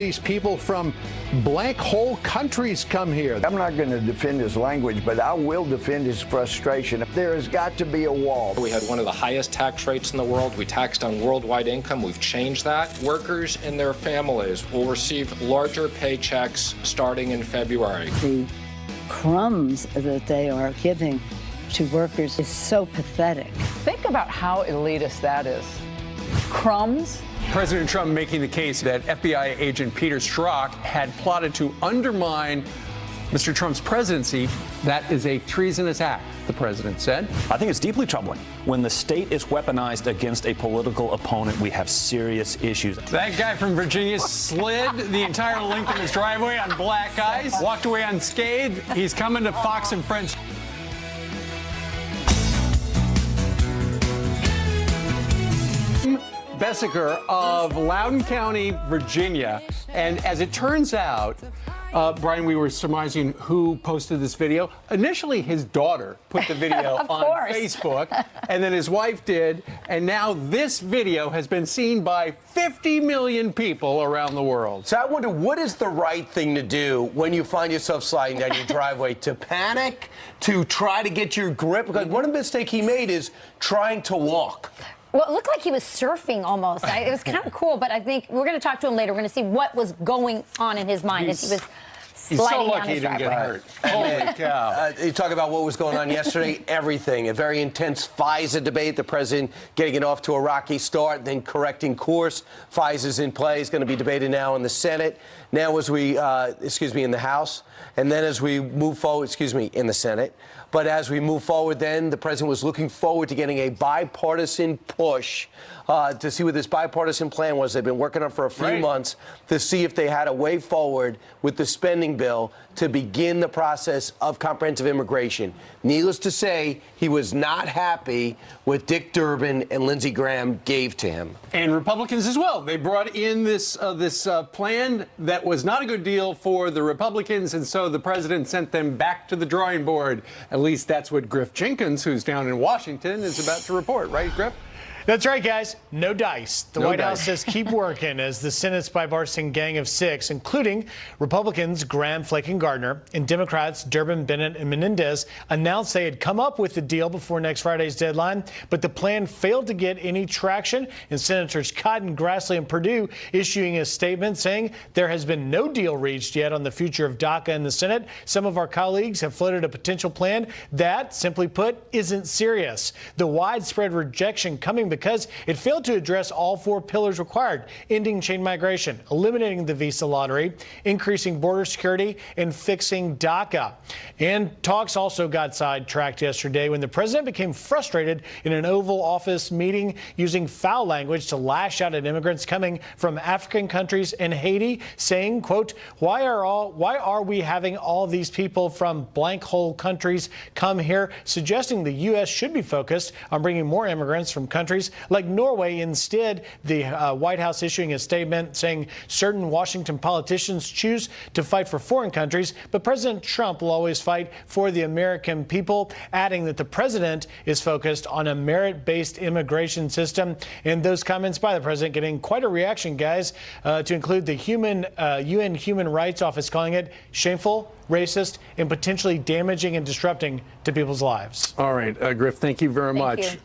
These people from blank hole countries come here. I'm not going to defend his language, but I will defend his frustration. There has got to be a wall. We had one of the highest tax rates in the world. We taxed on worldwide income. We've changed that. Workers and their families will receive larger paychecks starting in February. The crumbs that they are giving to workers is so pathetic. Think about how elitist that is. Crumbs? President Trump making the case that FBI agent Peter Strzok had plotted to undermine Mr. Trump's presidency. That is a treasonous act, the president said. I think it's deeply troubling. When the state is weaponized against a political opponent, we have serious issues. That guy from Virginia slid the entire length of his driveway on black ice, walked away unscathed. He's coming to Fox and Friends. Bessaker of Loudoun County, Virginia. And as it turns out, Brian, we were surmising who posted this video. Initially, his daughter put the video on Facebook, and then his wife did. And now this video has been seen by 50 million people around the world. So I wonder, what is the right thing to do when you find yourself sliding down your driveway? To panic? To try to get your grip? Because one mistake he made is trying to walk. Well, it looked like he was surfing almost. It was kind of cool, but I think we're going to talk to him later. We're going to see what was going on in his mind as he was sliding so lucky down his he didn't get driveway. hurt. Holy cow. You talk about what was going on yesterday, everything. A very intense FISA debate, the president getting it off to a rocky start, then correcting course. FISA's in play, is going to be debated now in the Senate. Now as we, in the House. And then as we move forward, in the Senate. But as we move forward, then the president was looking forward to getting a bipartisan push to see what this bipartisan plan was. They've been working on for a few months to see if they had a way forward with the spending bill to begin the process of comprehensive immigration. Needless to say, he was not happy with Dick Durbin and Lindsey Graham gave to him. And Republicans as well. They brought in this plan that was not a good deal for the Republicans, and so the president sent them back to the drawing board. At least that's what Griff Jenkins, who's down in Washington, is about to report. Right, Griff? That's right, guys. No dice. The No White dice. House says keep working as the Senate's bipartisan gang of six, including Republicans Graham, Flake, and Gardner, and Democrats Durbin, Bennett, and Menendez, announced they had come up with the deal before next Friday's deadline, but the plan failed to get any traction, and Senators Cotton, Grassley, and Perdue issuing a statement saying there has been no deal reached yet on the future of DACA in the Senate. Some of our colleagues have floated a potential plan that, simply put, isn't serious. The widespread rejection coming because it failed to address all four pillars required: ending chain migration, eliminating the visa lottery, increasing border security, and fixing DACA. And talks also got sidetracked yesterday when the president became frustrated in an Oval Office meeting, using foul language to lash out at immigrants coming from African countries and Haiti, saying, quote, why are we having all these people from blank hole countries come here, suggesting the U.S. should be focused on bringing more immigrants from countries like Norway. Instead, the White House issuing a statement saying certain Washington politicians choose to fight for foreign countries, but President Trump will always fight for the American people, adding that the president is focused on a merit-based immigration system. And those comments by the president getting quite a reaction, guys, to include the UN Human Rights Office calling it shameful, racist, and potentially damaging and disrupting to people's lives. All right, Griff, thank you very much.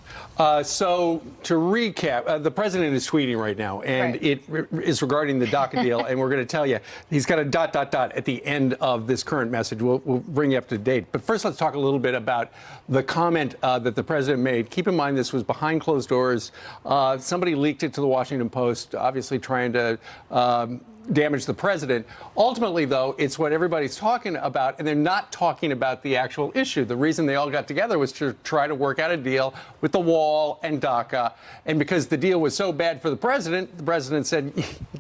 So to recap, the president is tweeting right now, and it is regarding the DACA deal, and we're going to tell you he's got a ... at the end of this current message. We'll bring you up to date. But first, let's talk a little bit about the comment that the president made. Keep in mind, this was behind closed doors. Somebody leaked it to the Washington Post, obviously trying to damage the president. Ultimately, though, it's what everybody's talking about, and they're not talking about the actual issue. The reason they all got together was to try to work out a deal with the wall and DACA. And because the deal was so bad for the president said,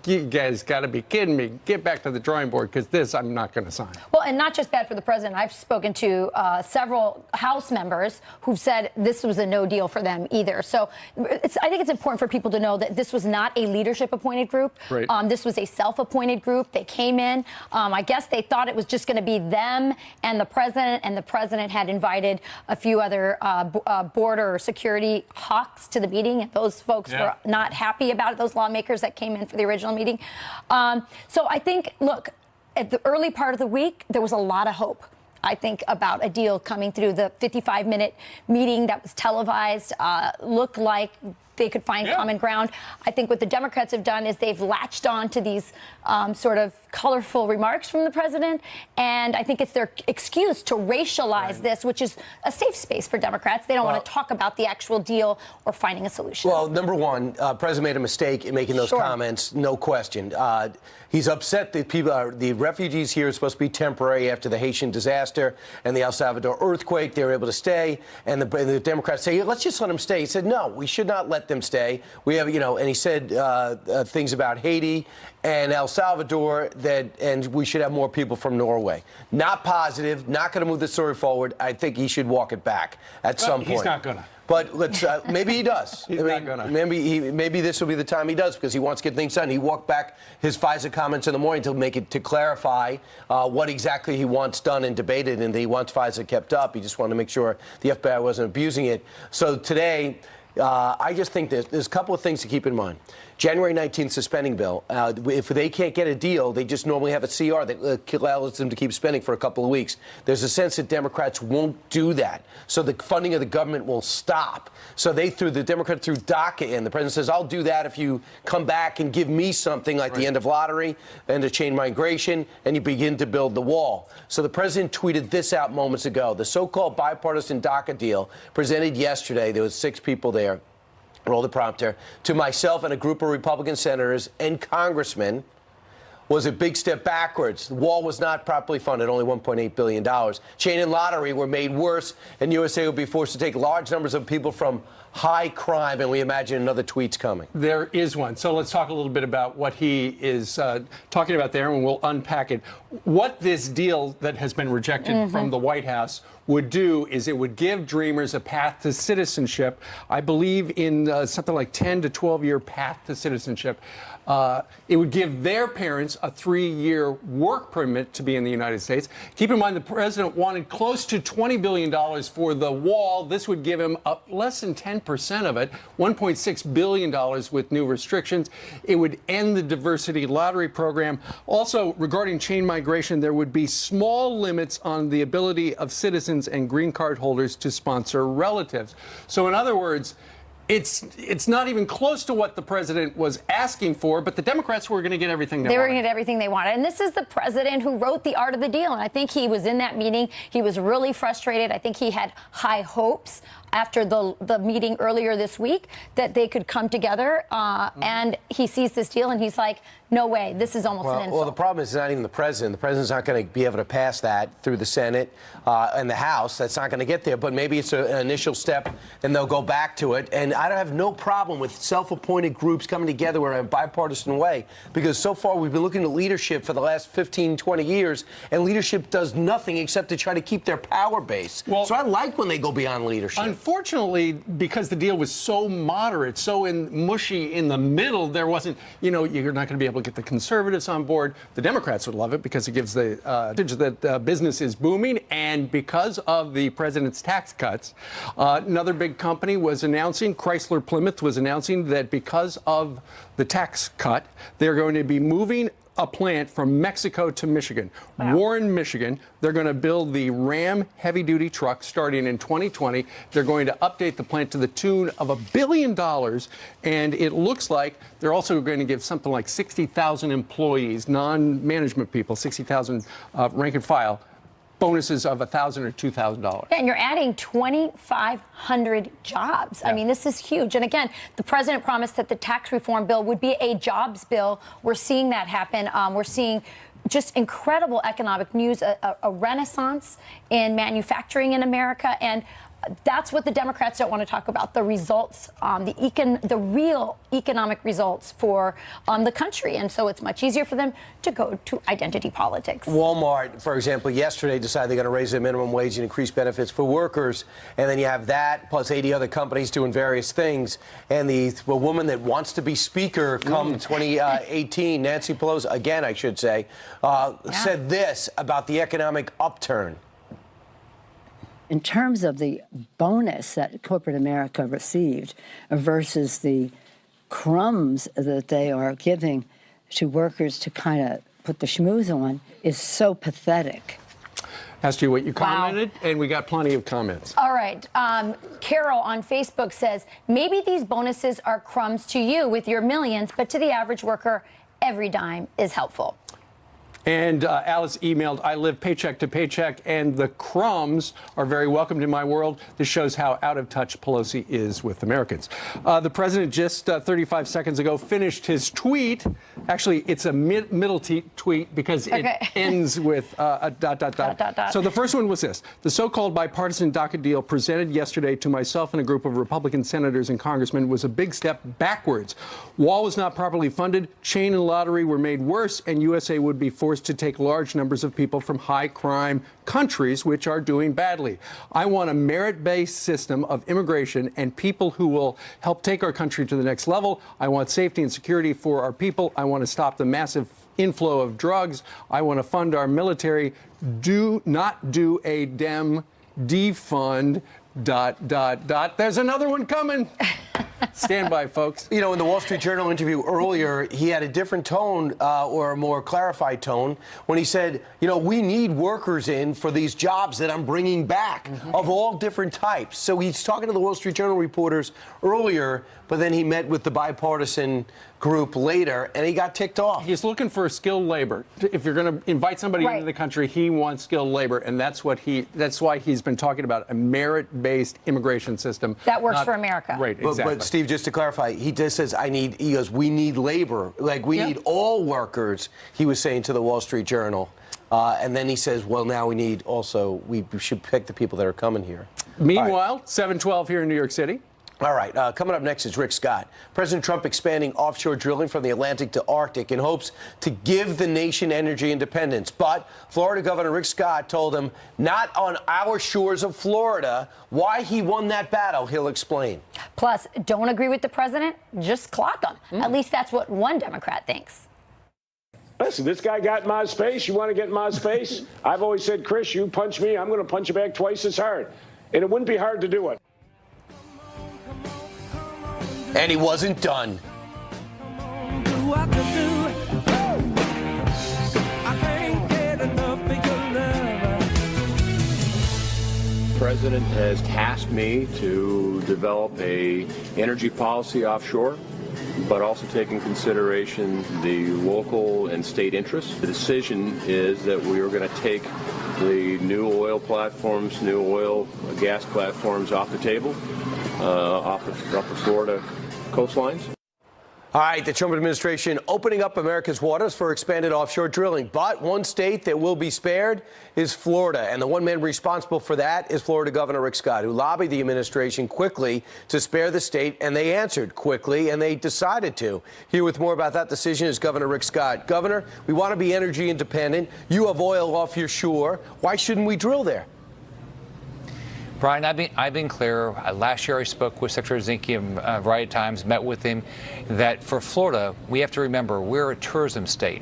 you guys got to be kidding me. Get back to the drawing board, because this I'm not going to sign. Well, and not just bad for the president. I've spoken to several House members who've said this was a no deal for them either. So I think it's important for people to know that this was not a leadership appointed group. This was a self self-appointed group. They came in. I guess they thought it was just going to be them and the president had invited a few other border security hawks to the meeting, and those folks were not happy about it, those lawmakers that came in for the original meeting. So I think, look, at the early part of the week, there was a lot of hope, I think, about a deal coming through. The 55-minute meeting that was televised looked like they could find common ground. I think what the Democrats have done is they've latched on to these sort of colorful remarks from the president, and I think it's their excuse to racialize this, which is a safe space for Democrats. They don't want to talk about the actual deal or finding a solution. Well, number one, President made a mistake in making those comments, no question. He's upset that the refugees here are supposed to be temporary after the Haitian disaster and the El Salvador earthquake. They were able to stay, and the Democrats say, let's just let them stay. He said, no, we should not let them stay. We have, and he said things about Haiti and El Salvador and we should have more people from Norway. Not positive, not going to move the story forward. I think he should walk it back at some point. He's not going to. But let's maybe he does. He's not gonna. Maybe this will be the time he does, because he wants to get things done. He walked back his FISA comments in the morning to clarify what exactly he wants done and debated, and he wants FISA kept up. He just wanted to make sure the FBI wasn't abusing it. So today, I just think there's a couple of things to keep in mind. January 19th suspending bill. If they can't get a deal, they just normally have a CR that allows them to keep spending for a couple of weeks. There's a sense that Democrats won't do that. So the funding of the government will stop. So the Democrats threw DACA in. The president says, I'll do that if you come back and give me something like the end of lottery, end of chain migration, and you begin to build the wall. So the president tweeted this out moments ago. The so-called bipartisan DACA deal presented yesterday. There was 6 people there. Roll the prompter, to myself and a group of Republican senators and congressmen, was a big step backwards. The wall was not properly funded, only $1.8 billion. Chain and lottery were made worse, and USA will be forced to take large numbers of people from high crime, and we imagine another tweet's coming. There is one. So let's talk a little bit about what he is talking about there, and we'll unpack it. What this deal that has been rejected from the White House would do is it would give Dreamers a path to citizenship. I believe in something like 10 to 12-year path to citizenship. It would give their parents a 3-year work permit to be in the United States. Keep in mind, the president wanted close to $20 billion for the wall. This would give him less than 10% of it, $1.6 billion with new restrictions. It would end the diversity lottery program. Also, regarding chain migration, there would be small limits on the ability of citizens and green card holders to sponsor relatives. So in other words, it's not even close to what the president was asking for, but the Democrats were going to get everything they wanted. They were going to get everything they wanted. And this is the president who wrote the art of the deal. And I think he was in that meeting. He was really frustrated. I think he had high hopes after the meeting earlier this week that they could come together. And he sees this deal and he's like, no way. This is almost an insult. Well, the problem is not even the president. The president's not going to be able to pass that through the Senate and the House. That's not going to get there. But maybe it's an initial step, and they'll go back to it. And I have no problem with self-appointed groups coming together in a bipartisan way, because so far we've been looking at leadership for the last 15, 20 years, and leadership does nothing except to try to keep their power base. Well, so I like when they go beyond leadership. Unfortunately, because the deal was so moderate, so mushy in the middle, there wasn't, you're not going to be able to get the conservatives on board. The Democrats would love it because it gives the message that business is booming. And because of the president's tax cuts, another big company was announcing, Chrysler Plymouth was announcing that because of the tax cut, they're going to be moving a plant from Mexico to Michigan. Wow. Warren, Michigan. They're going to build the Ram heavy-duty truck starting in 2020. They're going to update the plant to the tune of $1 billion, and it looks like they're also going to give something like 60,000 employees, non-management people, 60,000 rank and file, bonuses of $1,000 or $2,000. And you're adding 2,500 jobs. Yeah. I mean, this is huge. And again, the president promised that the tax reform bill would be a jobs bill. We're seeing that happen. We're seeing just incredible economic news, a renaissance in manufacturing in America. And that's what the Democrats don't want to talk about, the results, the real economic results for the country. And so it's much easier for them to go to identity politics. Walmart, for example, yesterday decided they're going to raise the minimum wage and increase benefits for workers. And then you have that plus 80 other companies doing various things. And the woman that wants to be speaker come 2018, Nancy Pelosi, again, I should say, said this about the economic upturn. In terms of the bonus that corporate America received versus the crumbs that they are giving to workers to kind of put the schmooze on, is so pathetic. Asked you what you commented, and we got plenty of comments. All right. Carol on Facebook says, maybe these bonuses are crumbs to you with your millions, but to the average worker, every dime is helpful. And Alice emailed, I live paycheck to paycheck, and the crumbs are very welcome to my world. This shows how out of touch Pelosi is with Americans. The president just 35 seconds ago finished his tweet. Actually, it's a middle tweet because it ends with a ... So the first one was this. The so-called bipartisan DACA deal presented yesterday to myself and a group of Republican senators and congressmen was a big step backwards. Wall was not properly funded, chain and lottery were made worse, and USA would be forced to take large numbers of people from high-crime countries which are doing badly. I want a merit-based system of immigration and people who will help take our country to the next level. I want safety and security for our people. I want to stop the massive inflow of drugs. I want to fund our military. Do not do a defund ... There's another one coming. Stand by, folks. You know, in the Wall Street Journal interview earlier, he had a different tone or a more clarified tone when he said, you know, we need workers in for these jobs that I'm bringing back of all different types. So he's talking to the Wall Street Journal reporters earlier, but then he met with the bipartisan group later, and he got ticked off. He's looking for skilled labor. If you're going to invite somebody into the country, he wants skilled labor, and that's why he's been talking about a merit-based immigration system. That works for America. Right, exactly. But Steve, just to clarify, he just says, he goes, we need labor. Like, we need all workers, he was saying to the Wall Street Journal. And then he says, well, now we should pick the people that are coming here. Meanwhile, 7/12 here in New York City. All right, coming up next is Rick Scott. President Trump expanding offshore drilling from the Atlantic to Arctic in hopes to give the nation energy independence. But Florida Governor Rick Scott told him, not on our shores of Florida. Why he won that battle, he'll explain. Plus, don't agree with the president? Just clock him. At least that's what one Democrat thinks. Listen, this guy got my space. You want to get my space? I've always said, Chris, you punch me, I'm going to punch you back twice as hard. And it wouldn't be hard to do it. And he wasn't done. The president has tasked me to develop a energy policy offshore, but also take in consideration the local and state interests. The decision is that we are going to take the new oil platforms, new oil gas platforms off the table, off the Florida coastlines. All right, the Trump administration opening up America's waters for expanded offshore drilling. But one state that will be spared is Florida. And the one man responsible for that is Florida Governor Rick Scott, who lobbied the administration quickly to spare the state. And they answered quickly, and they decided to. Here with more about that decision is Governor Rick Scott. Governor, we want to be energy independent. You have oil off your shore. Why shouldn't we drill there? Brian, I've been clear. Last year I spoke with Secretary Zinke a variety of times, met with him, that for Florida, we have to remember we're a tourism state.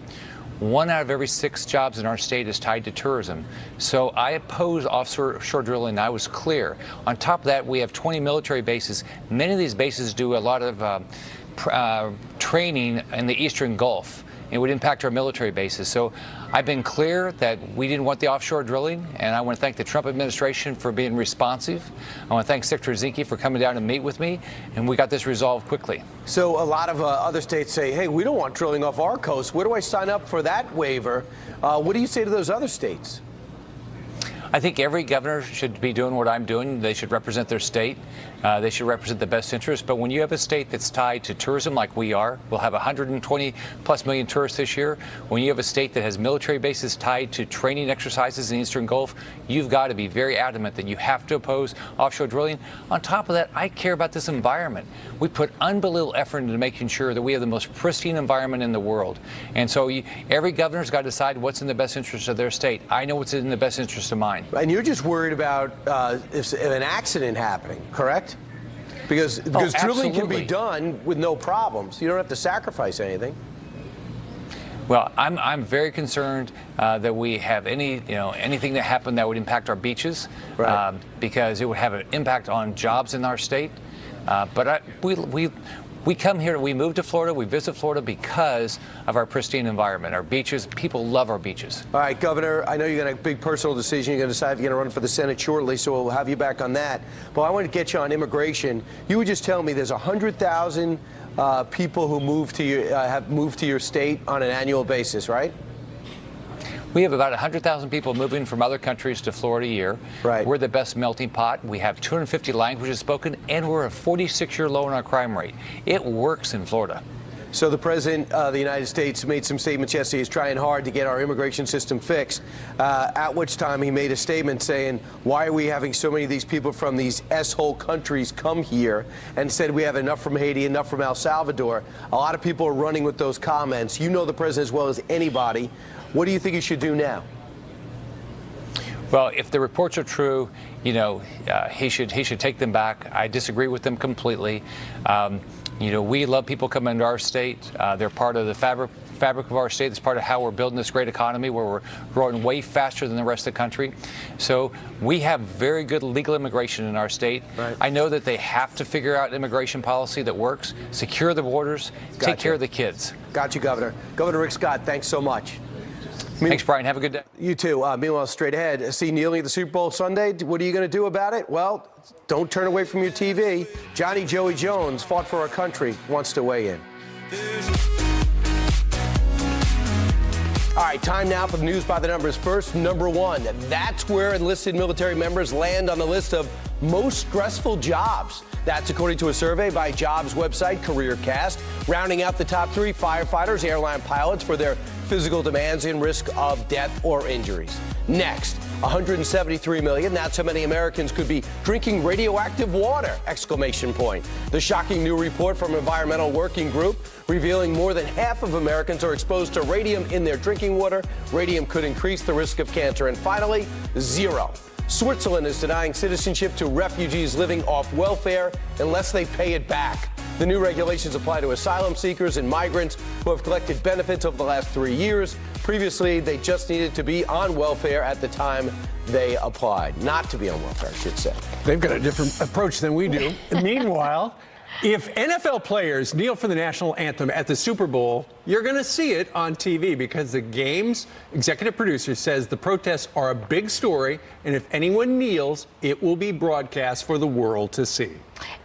1 out of every 6 jobs in our state is tied to tourism. So I oppose offshore drilling. I was clear. On top of that, we have 20 military bases. Many of these bases do a lot of training in the Eastern Gulf. It would impact our military bases. So I've been clear that we didn't want the offshore drilling, and I want to thank the Trump administration for being responsive. I want to thank Secretary Zinke for coming down and meet with me, and we got this resolved quickly. So a lot of other states say, hey, we don't want drilling off our coast. Where do I sign up for that waiver? What do you say to those other states? I think every governor should be doing what I'm doing. They should represent their state. They should represent the best interest. But when you have a state that's tied to tourism like we are, we'll have 120 plus million tourists this year. When you have a state that has military bases tied to training exercises in the Eastern Gulf, you've got to be very adamant that you have to oppose offshore drilling. On top of that, I care about this environment. We put unbelievable effort into making sure that we have the most pristine environment in the world. And so every governor's got to decide what's in the best interest of their state. I know what's in the best interest of mine. And you're just worried about if an accident happening, correct? Because drilling can be done with no problems. You don't have to sacrifice anything. Well, I'm very concerned that we have anything that happened that would impact our beaches, Right. because it would have an impact on jobs in our state. But we come here, we move to Florida, we visit Florida because of our pristine environment, our beaches. People love our beaches. All right, Governor, I know you got a big personal decision. You're going to decide if you're going to run for the Senate shortly, so we'll have you back on that. But I want to get you on immigration. You were just telling me there's 100,000 people who have moved to your state on an annual basis, right? We have about 100,000 people moving from other countries to Florida a year. Right. We're the best melting pot. We have 250 languages spoken, and we're a 46-year low in our crime rate. It works in Florida. So the President of the United States made some statements yesterday. He's trying hard to get our immigration system fixed, at which time he made a statement saying, why are we having so many of these people from these S-hole countries come here, and said we have enough from Haiti, enough from El Salvador. A lot of people are running with those comments. You know the President as well as anybody. What do you think he should do now? Well, if the reports are true, he should take them back. I disagree with them completely. We love people coming into our state. They're part of the fabric of our state. It's part of how we're building this great economy where we're growing way faster than the rest of the country. So we have very good legal immigration in our state. Right. I know that they have to figure out immigration policy that works, secure the borders, take care of the kids. Got you, Governor. Governor Rick Scott, thanks so much. Thanks, Brian. Have a good day. You too. Meanwhile, straight ahead, see kneeling at the Super Bowl Sunday. What are you going to do about it? Well, don't turn away from your TV. Johnny Joey Jones fought for our country, wants to weigh in. All right, time now for the news by the numbers. First, number one. That's where enlisted military members land on the list of most stressful jobs. That's according to a survey by jobs website CareerCast. Rounding out the top three, firefighters, airline pilots for their physical demands and risk of death or injuries. Next, 173 million. That's how many Americans could be drinking radioactive water! Exclamation point. The shocking new report from Environmental Working Group revealing more than half of Americans are exposed to radium in their drinking water. Radium could increase the risk of cancer. And finally, zero. Switzerland is denying citizenship to refugees living off welfare unless they pay it back. The new regulations apply to asylum seekers and migrants who have collected benefits over the last 3 years. Previously, they just needed to be on welfare at the time they applied. Not to be on welfare, I should say. They've got a different approach than we do. Meanwhile, if NFL players kneel for the national anthem at the Super Bowl, you're going to see it on TV because the game's executive producer says the protests are a big story, and if anyone kneels, it will be broadcast for the world to see.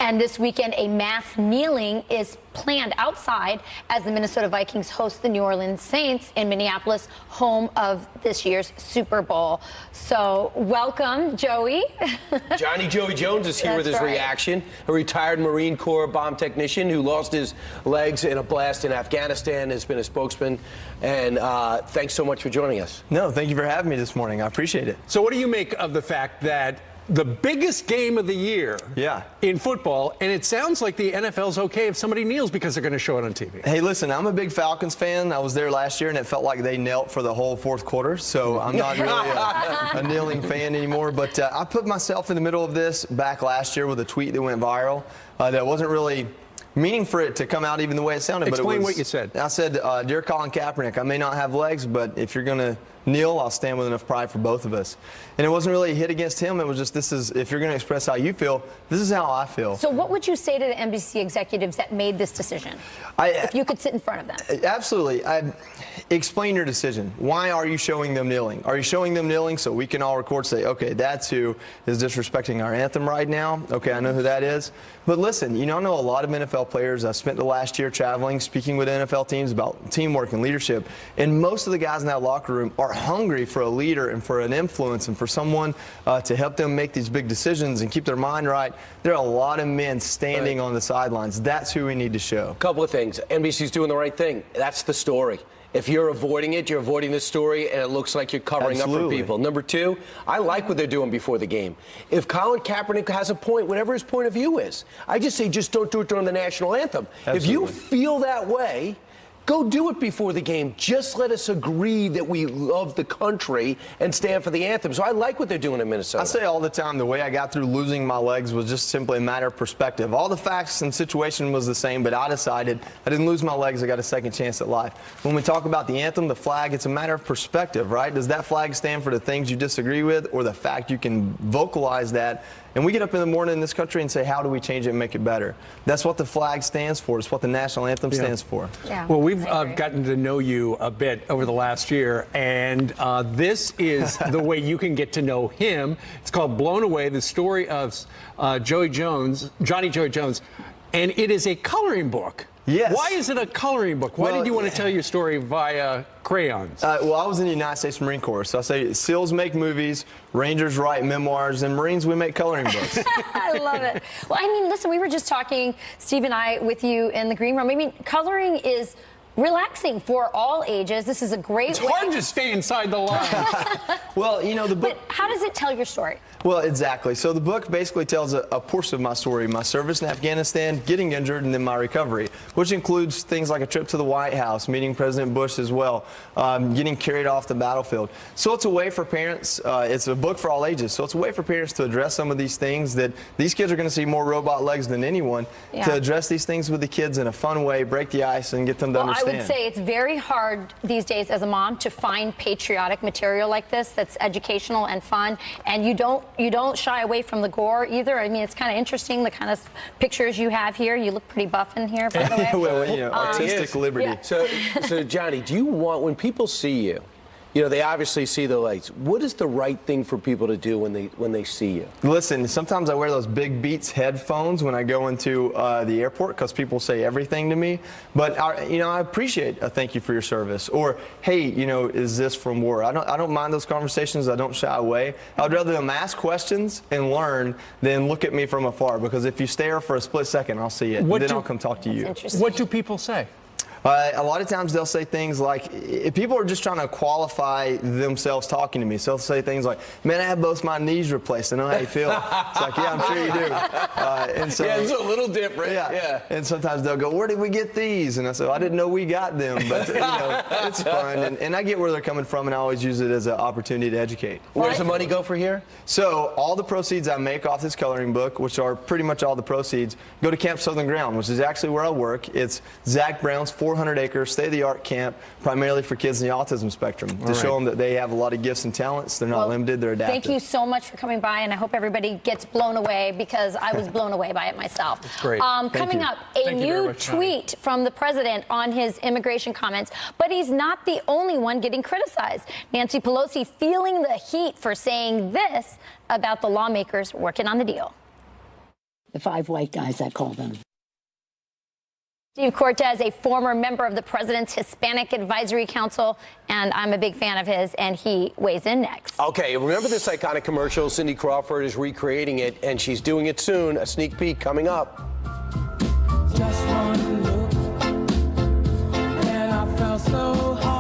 And this weekend, a mass kneeling is planned outside as the Minnesota Vikings host the New Orleans Saints in Minneapolis, home of this year's Super Bowl. So welcome, Joey. Johnny Joey Jones is here with his reaction. A retired Marine Corps bomb technician who lost his legs in a blast in Afghanistan has been a spokesman. And thanks so much for joining us. No, thank you for having me this morning. I appreciate it. So what do you make of the fact that the biggest game of the year in football, and it sounds like the NFL's okay if somebody kneels because they're going to show it on TV. Hey, listen, I'm a big Falcons fan. I was there last year, and it felt like they knelt for the whole fourth quarter, so I'm not really a kneeling fan anymore. But I put myself in the middle of this back last year with a tweet that went viral that wasn't really meaning for it to come out even the way it sounded. Explain but it was, what you said. I said, dear Colin Kaepernick, I may not have legs, but if you're going to kneel, I'll stand with enough pride for both of us. And it wasn't really a hit against him. It was just, if you're going to express how you feel, this is how I feel. So what would you say to the NBC executives that made this decision? If you could sit in front of them. Absolutely. Explain your decision. Why are you showing them kneeling? Are you showing them kneeling so we can all record, say, okay, that's who is disrespecting our anthem right now? Okay, I know who that is. But listen, I know a lot of NFL players. I spent the last year traveling, speaking with NFL teams about teamwork and leadership. And most of the guys in that locker room are hungry for a leader and for an influence and for someone to help them make these big decisions and keep their mind right. There are a lot of men standing on the sidelines. That's who we need to show. Couple of things. NBC's doing the right thing. That's the story. If you're avoiding it, you're avoiding the story, and it looks like you're covering up for people. Number two, I like what they're doing before the game. If Colin Kaepernick has a point, whatever his point of view is, I just say just don't do it during the national anthem. Absolutely. If you feel that way, go do it before the game. Just let us agree that we love the country and stand for the anthem. So I like what they're doing in Minnesota. I say all the time, the way I got through losing my legs was just simply a matter of perspective. All the facts and situation was the same, but I decided I didn't lose my legs. I got a second chance at life. When we talk about the anthem, the flag, it's a matter of perspective, right? Does that flag stand for the things you disagree with, or the fact you can vocalize that? And we get up in the morning in this country and say, how do we change it and make it better? That's what the flag stands for. It's what the national anthem stands for. Yeah. Well, we've gotten to know you a bit over the last year, and this is the way you can get to know him. It's called Blown Away, the story of Johnny Joey Jones, and it is a coloring book. Yes. Why is it a coloring book? Why did you want to tell your story via crayons? Well, I was in the United States Marine Corps, so I say SEALs make movies, Rangers write memoirs, and Marines, we make coloring books. I love it. Well, I mean, listen, we were just talking, Steve and I, with you in the green room. I mean, coloring is relaxing for all ages. This is a great way. It's hard to stay inside the line. Well, the book. But how does it tell your story? Well, exactly. So the book basically tells a portion of my story, my service in Afghanistan, getting injured, and then my recovery, which includes things like a trip to the White House, meeting President Bush as well, getting carried off the battlefield. So it's a way for parents, it's a book for all ages, so it's a way for parents to address some of these things that these kids are going to see more robot legs than anyone, to address these things with the kids in a fun way, break the ice, and get them to understand. I would say it's very hard these days as a mom to find patriotic material like this that's educational and fun, and you don't shy away from the gore either. I mean, it's kind of interesting, the kind of pictures you have here. You look pretty buff in here, by the way. Well, artistic liberty. Yeah. So Johnny, do you want, when people see you, they obviously see the lights. What is the right thing for people to do when they see you? Listen, sometimes I wear those big Beats headphones when I go into the airport because people say everything to me. But I appreciate a thank you for your service, or hey, is this from war? I don't mind those conversations. I don't shy away. I'd rather them ask questions and learn than look at me from afar, because if you stare for a split second, I'll see it. Then I'll come talk to you. What do people say? A lot of times they'll say things like, if people are just trying to qualify themselves talking to me, so they'll say things like, man, I had both my knees replaced. I know how you feel. It's like, yeah, I'm sure you do. And so, yeah, it's a little different. Yeah. And sometimes they'll go, where did we get these? And I said, I didn't know we got them. But, it's fun. And I get where they're coming from, and I always use it as an opportunity to educate. Where does the money go for here? So all the proceeds I make off this coloring book, which are pretty much all the proceeds, go to Camp Southern Ground, which is actually where I work. It's Zach Brown's 400-acre state-of-the-art camp, primarily for kids in the autism spectrum, to show them that they have a lot of gifts and talents. They're not limited, they're adaptive. Thank you so much for coming by, and I hope everybody gets blown away, because I was blown away by it myself. That's great. Coming up, a new tweet from the president on his immigration comments, but he's not the only one getting criticized. Nancy Pelosi feeling the heat for saying this about the lawmakers working on the deal. The 5 white guys, I call them. Steve Cortez, a former member of the president's Hispanic Advisory Council, and I'm a big fan of his, and he weighs in next. Okay, remember this iconic commercial? Cindy Crawford is recreating it, and she's doing it soon. A sneak peek coming up. Just one look, and I felt so hard.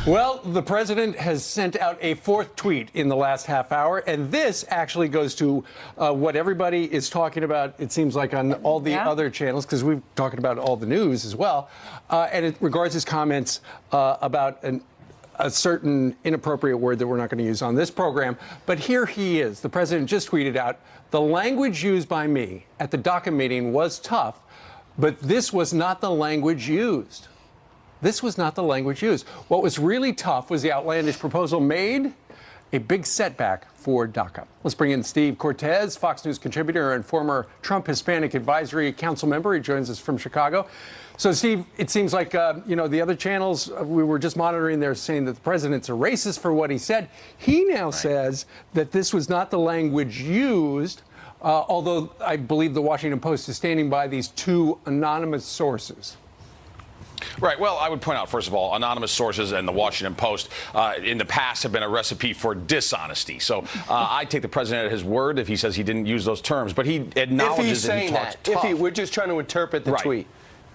Well, the president has sent out a 4th tweet in the last half hour, and this actually goes to what everybody is talking about, it seems like, on all the other channels, because we've talked about all the news as well, and it regards his comments about a certain inappropriate word that we're not going to use on this program. But here he is. The president just tweeted out, the language used by me at the DACA meeting was tough, but this was not the language used. This was not the language used. What was really tough was the outlandish proposal made a big setback for DACA. Let's bring in Steve Cortez, Fox News contributor and former Trump Hispanic Advisory Council member. He joins us from Chicago. So, Steve, it seems like, the other channels we were just monitoring, they're saying that the president's a racist for what he said. He now says that this was not the language used, although I believe the Washington Post is standing by these two anonymous sources. Right. Well, I would point out, first of all, anonymous sources and the Washington Post in the past have been a recipe for dishonesty. So I take the president at his word if he says he didn't use those terms. But he acknowledges that he talked tough. We're just trying to interpret the tweet.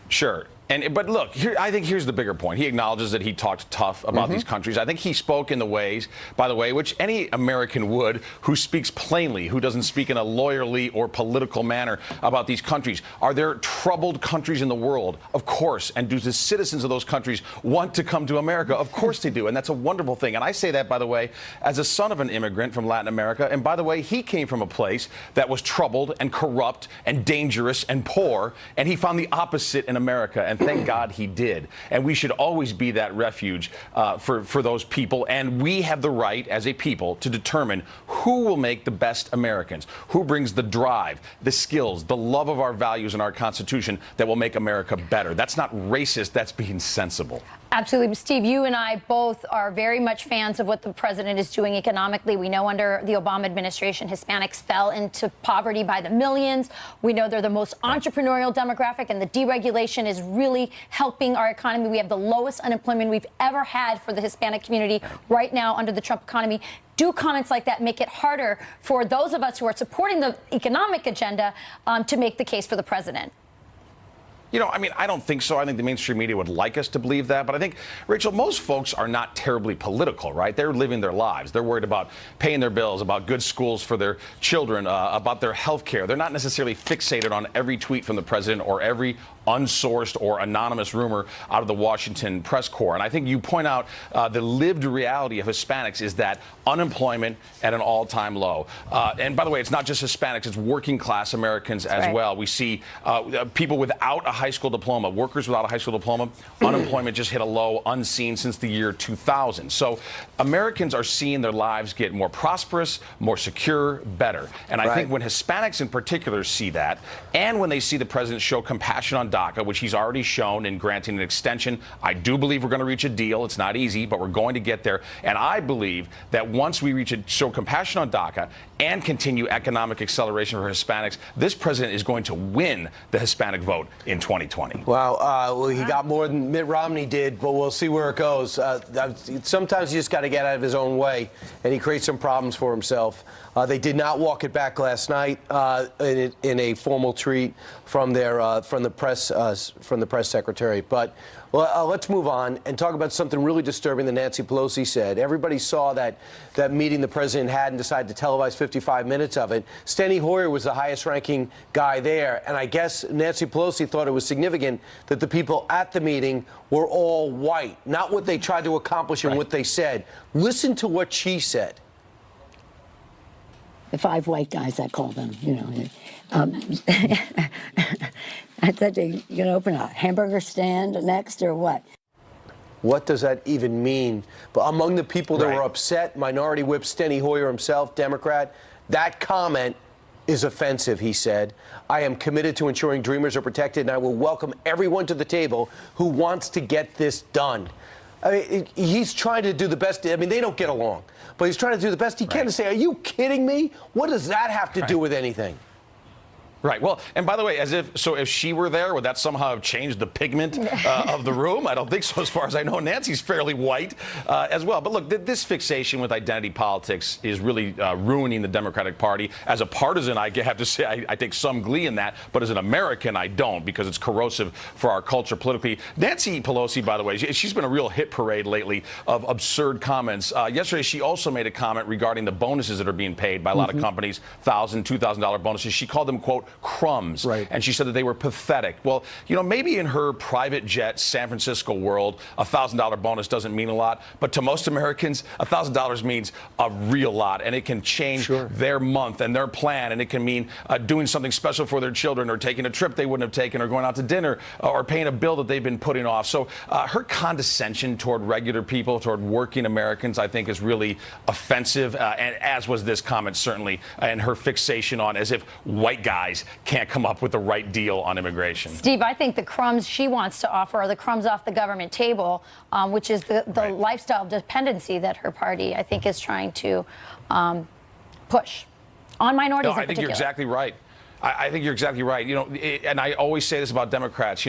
Sure. But look, I think here's the bigger point. He acknowledges that he talked tough about these countries. I think he spoke in the ways, by the way, which any American would who speaks plainly, who doesn't speak in a lawyerly or political manner about these countries. Are there troubled countries in the world? Of course. And do the citizens of those countries want to come to America? Of course they do. And that's a wonderful thing. And I say that, by the way, as a son of an immigrant from Latin America. And by the way, he came from a place that was troubled and corrupt and dangerous and poor. And he found the opposite in America. And thank God he did. And we should always be that refuge for those people. And we have the right as a people to determine who will make the best Americans, who brings the drive, the skills, the love of our values and our Constitution that will make America better. That's not racist. That's being sensible. Absolutely. Steve, you and I both are very much fans of what the president is doing economically. We know under the Obama administration, Hispanics fell into poverty by the millions. We know they're the most entrepreneurial demographic, and the deregulation is really helping our economy. We have the lowest unemployment we've ever had for the Hispanic community right now under the Trump economy. Do comments like that make it harder for those of us who are supporting the economic agenda to make the case for the president? I don't think so. I think the mainstream media would like us to believe that. But I think, Rachel, most folks are not terribly political, right? They're living their lives. They're worried about paying their bills, about good schools for their children, about their health care. They're not necessarily fixated on every tweet from the president or every unsourced or anonymous rumor out of the Washington press corps. And I think you point out the lived reality of Hispanics is that unemployment at an all-time low. And by the way, it's not just Hispanics, it's working class Americans as well. We see people without a high school diploma, workers without a high school diploma, unemployment just hit a low unseen since the year 2000. So Americans are seeing their lives get more prosperous, more secure, better. And I think when Hispanics in particular see that, and when they see the president show compassion on DACA, which he's already shown in granting an extension, I do believe we're going to reach a deal. It's not easy, but we're going to get there. And I believe that once we show compassion on DACA and continue economic acceleration for Hispanics, this president is going to win the Hispanic vote in 2020. Wow. Well, he got more than Mitt Romney did, but we'll see where it goes. Sometimes you just got to get out of his own way, and he creates some problems for himself. They did not walk it back last night in a formal tweet from the press secretary. But let's move on and talk about something really disturbing that Nancy Pelosi said. Everybody saw that meeting the president had and decided to televise 55 minutes of it. Steny Hoyer was the highest-ranking guy there, and I guess Nancy Pelosi thought it was significant that the people at the meeting were all white, not what they tried to accomplish and what they said. Listen to what she said. The five white guys, I call them, I said, you going to open a hamburger stand next or what? What does that even mean? But among the people that were upset, Minority Whip Steny Hoyer himself, Democrat, that comment is offensive, he said. I am committed to ensuring Dreamers are protected, and I will welcome everyone to the table who wants to get this done. I mean, he's trying to do the best. I mean, they don't get along, but he's trying to do the best he can to say, are you kidding me? What does that have to do with anything? Right. Well, and by the way, if she were there, would that somehow have changed the pigment of the room? I don't think so, as far as I know. Nancy's fairly white as well. But look, this fixation with identity politics is really ruining the Democratic Party. As a partisan, I have to say I take some glee in that. But as an American, I don't, because it's corrosive for our culture politically. Nancy Pelosi, by the way, she's been a real hit parade lately of absurd comments. Yesterday, she also made a comment regarding the bonuses that are being paid by a lot of companies, $1,000, $2,000 bonuses. She called them, quote, out crumbs. Right. And she said that they were pathetic. Well, maybe in her private jet San Francisco world, a $1,000 bonus doesn't mean a lot. But to most Americans, $1,000 means a real lot. And it can change their month and their plan. And it can mean doing something special for their children, or taking a trip they wouldn't have taken, or going out to dinner, or paying a bill that they've been putting off. So her condescension toward regular people, toward working Americans, I think is really offensive, and as was this comment, certainly, and her fixation on as if white guys can't come up with the right deal on immigration. Steve, I think the crumbs she wants to offer are the crumbs off the government table, which is the lifestyle dependency that her party, I think, is trying to push on minorities in particular. I think you're exactly right. I think you're exactly right. And I always say this about Democrats.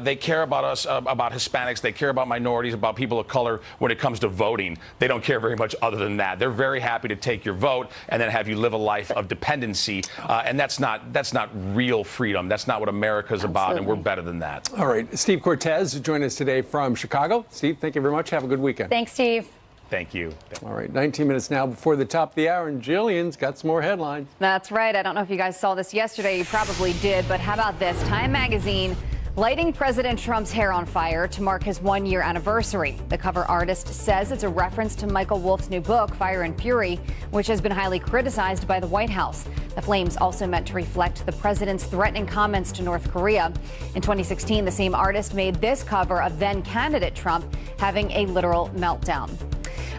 They care about us, about Hispanics. They care about minorities, about people of color when it comes to voting. They don't care very much other than that. They're very happy to take your vote and then have you live a life of dependency. And that's not real freedom. That's not what America's about, and we're better than that. All right. Steve Cortez joined us today from Chicago. Steve, thank you very much. Have a good weekend. Thanks, Steve. Thank you. All right, 19 minutes now before the top of the hour, and Jillian's got some more headlines. That's right. I don't know if you guys saw this yesterday. You probably did. But how about this? Time magazine lighting President Trump's hair on fire to mark his one-year anniversary. The cover artist says it's a reference to Michael Wolff's new book, Fire and Fury, which has been highly criticized by the White House. The flames also meant to reflect the president's threatening comments to North Korea. In 2016, the same artist made this cover of then-candidate Trump having a literal meltdown.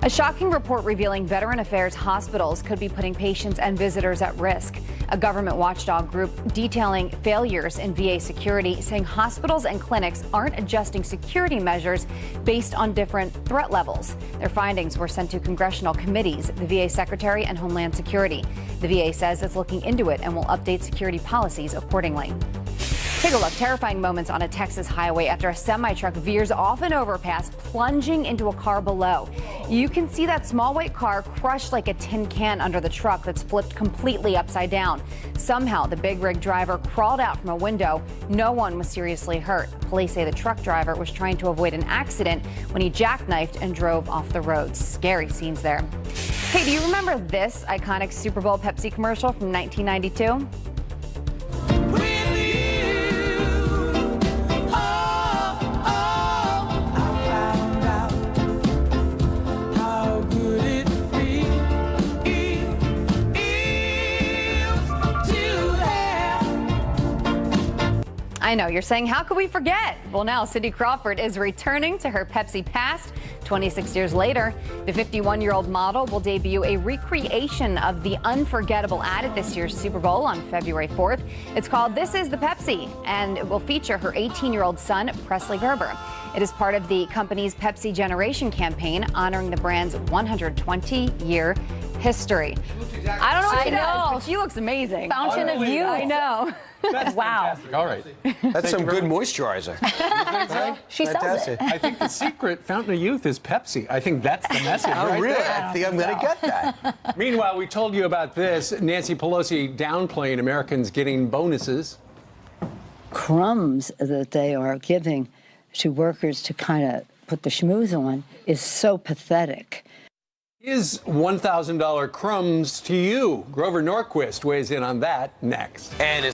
A shocking report revealing Veteran Affairs hospitals could be putting patients and visitors at risk. A government watchdog group detailing failures in VA security, saying hospitals and clinics aren't adjusting security measures based on different threat levels. Their findings were sent to congressional committees, the VA Secretary and Homeland Security. The VA says it's looking into it and will update security policies accordingly. Take a look. Terrifying moments on a Texas highway after a semi-truck veers off an overpass, plunging into a car below. You can see that small white car crushed like a tin can under the truck that's flipped completely upside down. Somehow, the big rig driver crawled out from a window. No one was seriously hurt. Police say the truck driver was trying to avoid an accident when he jackknifed and drove off the road. Scary scenes there. Hey, do you remember this iconic Super Bowl Pepsi commercial from 1992? I know, you're saying, how could we forget? Well, now Cindy Crawford is returning to her Pepsi past. 26 years later, the 51-year-old model will debut a recreation of the unforgettable ad at this year's Super Bowl on February 4th. It's called This Is the Pepsi, and it will feature her 18-year-old son, Presley Gerber. It is part of the company's Pepsi Generation campaign, honoring the brand's 120-year history. I don't know what I she know. does, but She looks amazing. Fountain of youth. I know. Wow. All right. That's some good moisturizer. She sells it. I think the secret fountain of youth is Pepsi. I think that's the message Oh, right really? there. I think I'm going to get that. Meanwhile, we told you about this. Nancy Pelosi downplaying Americans getting bonuses. Crumbs that they are giving to workers to kind of put the schmooze on is so pathetic. Is $1,000 crumbs to you? Grover Norquist weighs in on that next. And